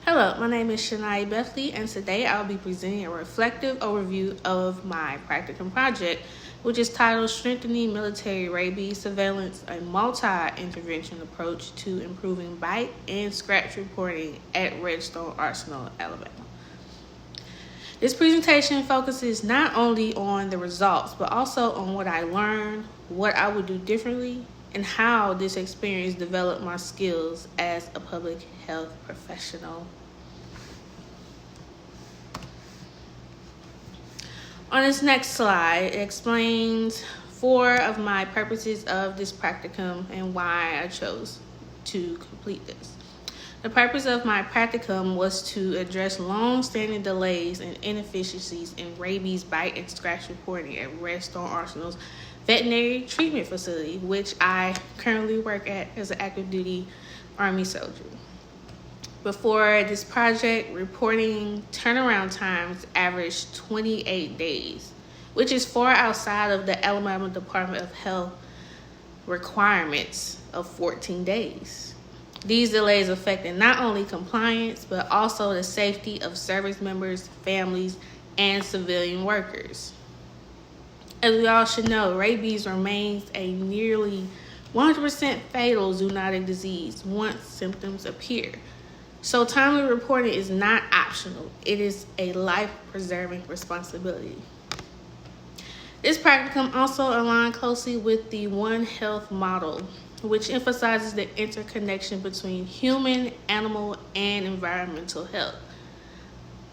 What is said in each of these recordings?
Hello, my name is Shania Bethley, and today I'll be presenting a reflective overview of my practicum project, which is titled Strengthening Military Rabies Surveillance, a Multi-Intervention Approach to Improving Bite and Scratch Reporting at Redstone Arsenal, Alabama. This presentation focuses not only on the results, but also on what I learned, what I would do differently, and how this experience developed my skills as a public health professional. On this next slide, it explains 4 of my purposes of this practicum and why I chose to complete this. The purpose of my practicum was to address long-standing delays and inefficiencies in rabies bite and scratch reporting at Redstone Arsenal's veterinary treatment facility, which I currently work at as an active duty Army soldier. Before this project, reporting turnaround times averaged 28 days, which is far outside of the Alabama Department of Health requirements of 14 days. These delays affected not only compliance, but also the safety of service members, families, and civilian workers. As we all should know, rabies remains a nearly 100% fatal zoonotic disease once symptoms appear. So timely reporting is not optional. It is a life-preserving responsibility. This practicum also aligned closely with the One Health model, which emphasizes the interconnection between human, animal, and environmental health.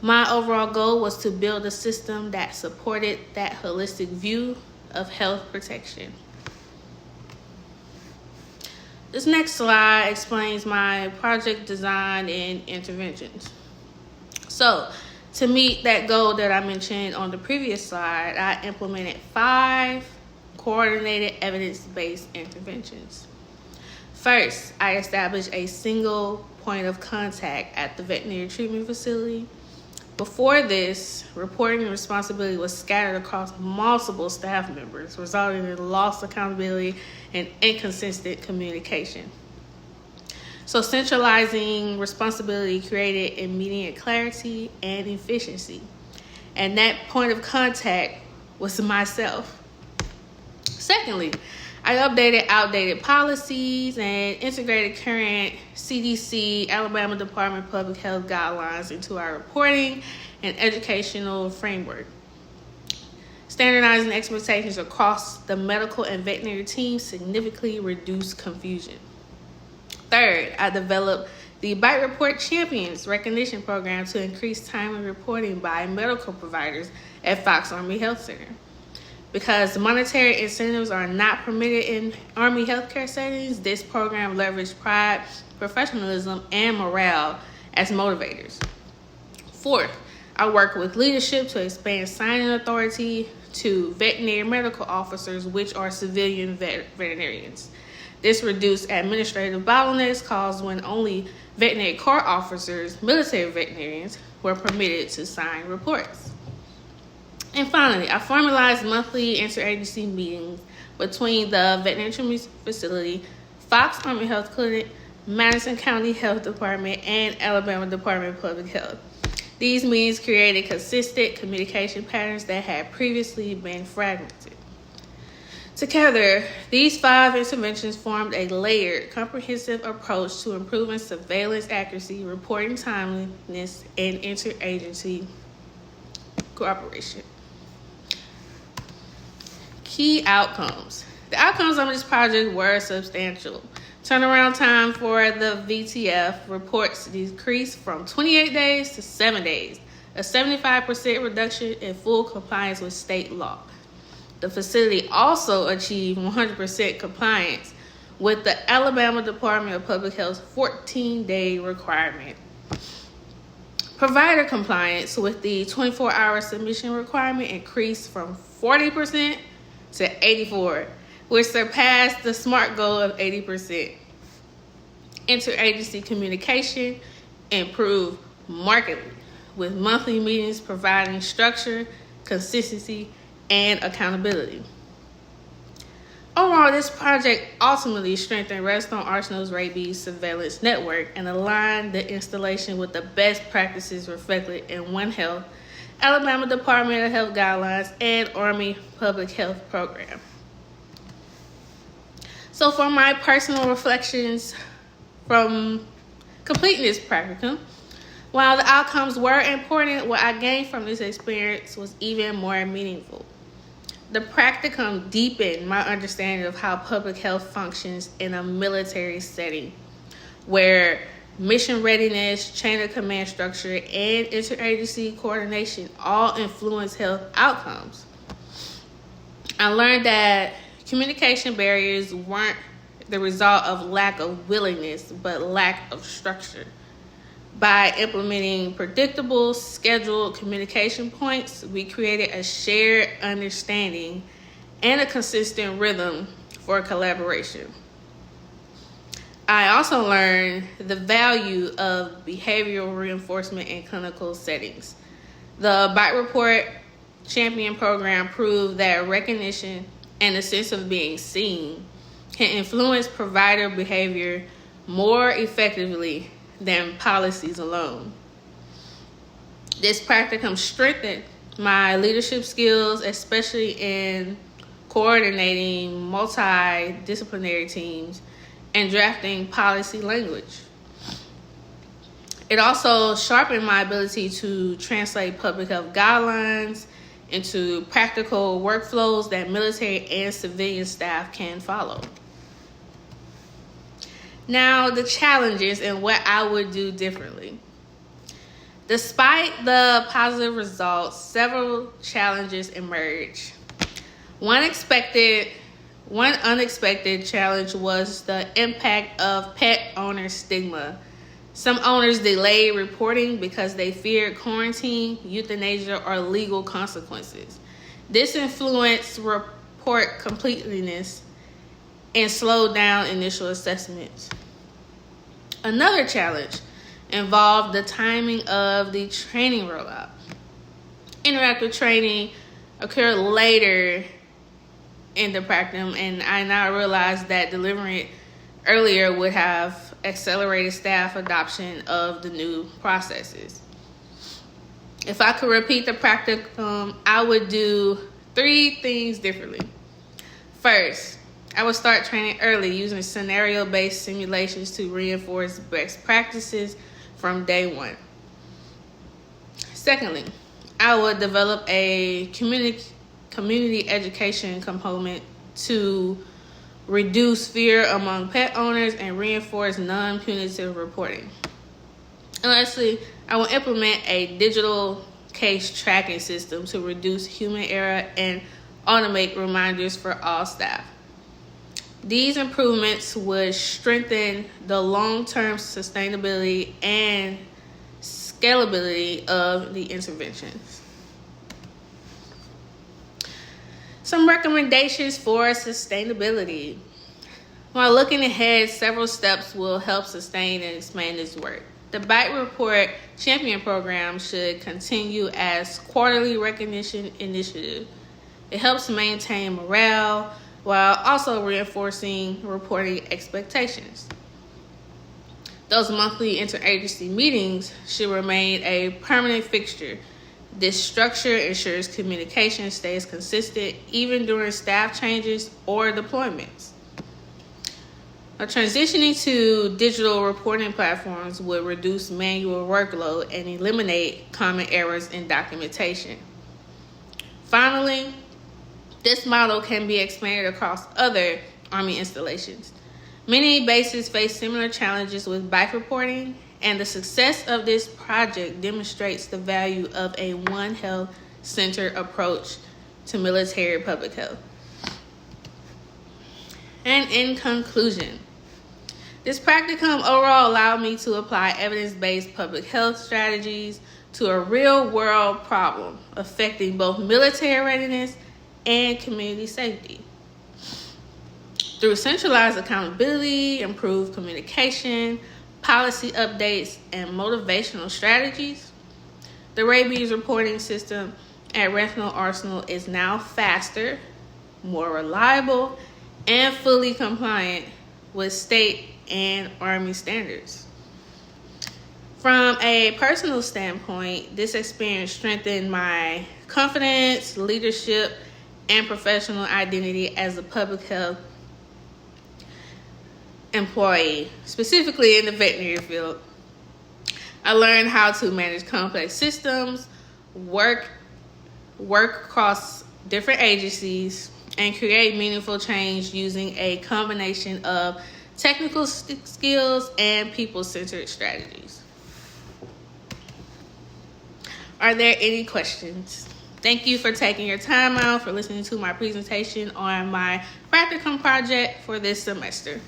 My overall goal was to build a system that supported that holistic view of health protection. This next slide explains my project design and interventions. So, to meet that goal that I mentioned on the previous slide, I implemented 5 coordinated evidence-based interventions. First, I established a single point of contact at the veterinary treatment facility. Before this, reporting responsibility was scattered across multiple staff members, resulting in lost accountability and inconsistent communication. So centralizing responsibility created immediate clarity and efficiency. And that point of contact was myself. Secondly, I updated outdated policies and integrated current CDC, Alabama Department of Public Health guidelines into our reporting and educational framework. Standardizing expectations across the medical and veterinary teams significantly reduced confusion. Third, I developed the Bite Report Champions recognition program to increase timely reporting by medical providers at Fox Army Health Center. Because monetary incentives are not permitted in Army healthcare settings, this program leveraged pride, professionalism, and morale as motivators. Fourth, I work with leadership to expand signing authority to veterinary medical officers, which are civilian veterinarians. This reduced administrative bottlenecks caused when only veterinary corps officers, military veterinarians, were permitted to sign reports. And finally, I formalized monthly interagency meetings between the veterinary treatment facility, Fox Army Health Clinic, Madison County Health Department, and Alabama Department of Public Health. These meetings created consistent communication patterns that had previously been fragmented. Together, these 5 interventions formed a layered, comprehensive approach to improving surveillance accuracy, reporting timeliness, and interagency cooperation. Key outcomes. The outcomes of this project were substantial. Turnaround time for the VTF reports decreased from 28 days to 7 days, a 75% reduction in full compliance with state law. The facility also achieved 100% compliance with the Alabama Department of Public Health's 14-day requirement. Provider compliance with the 24-hour submission requirement increased from 40% to 84%, which surpassed the SMART goal of 80%. Interagency communication improved markedly, with monthly meetings providing structure, consistency, and accountability. Overall, this project ultimately strengthened Redstone Arsenal's rabies surveillance network and aligned the installation with the best practices reflected in One Health, Alabama Department of Health guidelines, and Army Public Health program. So for my personal reflections from completing this practicum, while the outcomes were important, what I gained from this experience was even more meaningful. The practicum deepened my understanding of how public health functions in a military setting, where mission readiness, chain of command structure, and interagency coordination all influence health outcomes. I learned that communication barriers weren't the result of lack of willingness, but lack of structure. By implementing predictable, scheduled communication points, we created a shared understanding and a consistent rhythm for collaboration. I also learned the value of behavioral reinforcement in clinical settings. The Bite Report Champion program proved that recognition and a sense of being seen can influence provider behavior more effectively than policies alone. This practicum strengthened my leadership skills, especially in coordinating multidisciplinary teams and drafting policy language. It also sharpened my ability to translate public health guidelines into practical workflows that military and civilian staff can follow. Now, the challenges and what I would do differently. Despite the positive results, several challenges emerged. One unexpected challenge was the impact of pet owner stigma. Some owners delayed reporting because they feared quarantine, euthanasia, or legal consequences. This influenced report completeness and slowed down initial assessments. Another challenge involved the timing of the training rollout. Interactive training occurred later in the practicum, and I now realize that delivering it earlier would have accelerated staff adoption of the new processes. If I could repeat the practicum, I would do 3 things differently. First, I would start training early using scenario-based simulations to reinforce best practices from day one. Secondly, I would develop a community education component to reduce fear among pet owners and reinforce non-punitive reporting. And lastly, I will implement a digital case tracking system to reduce human error and automate reminders for all staff. These improvements would strengthen the long-term sustainability and scalability of the interventions. Some recommendations for sustainability. While looking ahead, several steps will help sustain and expand this work. The Bite Report Champion program should continue as quarterly recognition initiative. It helps maintain morale while also reinforcing reporting expectations. Those monthly interagency meetings should remain a permanent fixture. This structure ensures communication stays consistent even during staff changes or deployments. Transitioning to digital reporting platforms would reduce manual workload and eliminate common errors in documentation. Finally, this model can be expanded across other Army installations. Many bases face similar challenges with bike reporting, and the success of this project demonstrates the value of a One Health-centered approach to military public health. And in conclusion, this practicum overall allowed me to apply evidence-based public health strategies to a real-world problem affecting both military readiness and community safety. Through centralized accountability, improved communication, policy updates, and motivational strategies, the rabies reporting system at Redstone Arsenal is now faster, more reliable, and fully compliant with state and Army standards. From a personal standpoint, this experience strengthened my confidence, leadership, and professional identity as a public health employee, specifically in the veterinary field. I learned how to manage complex systems, work across different agencies, and create meaningful change using a combination of technical skills and people-centered strategies. Are there any questions? Thank you for taking your time out for listening to my presentation on my practicum project for this semester.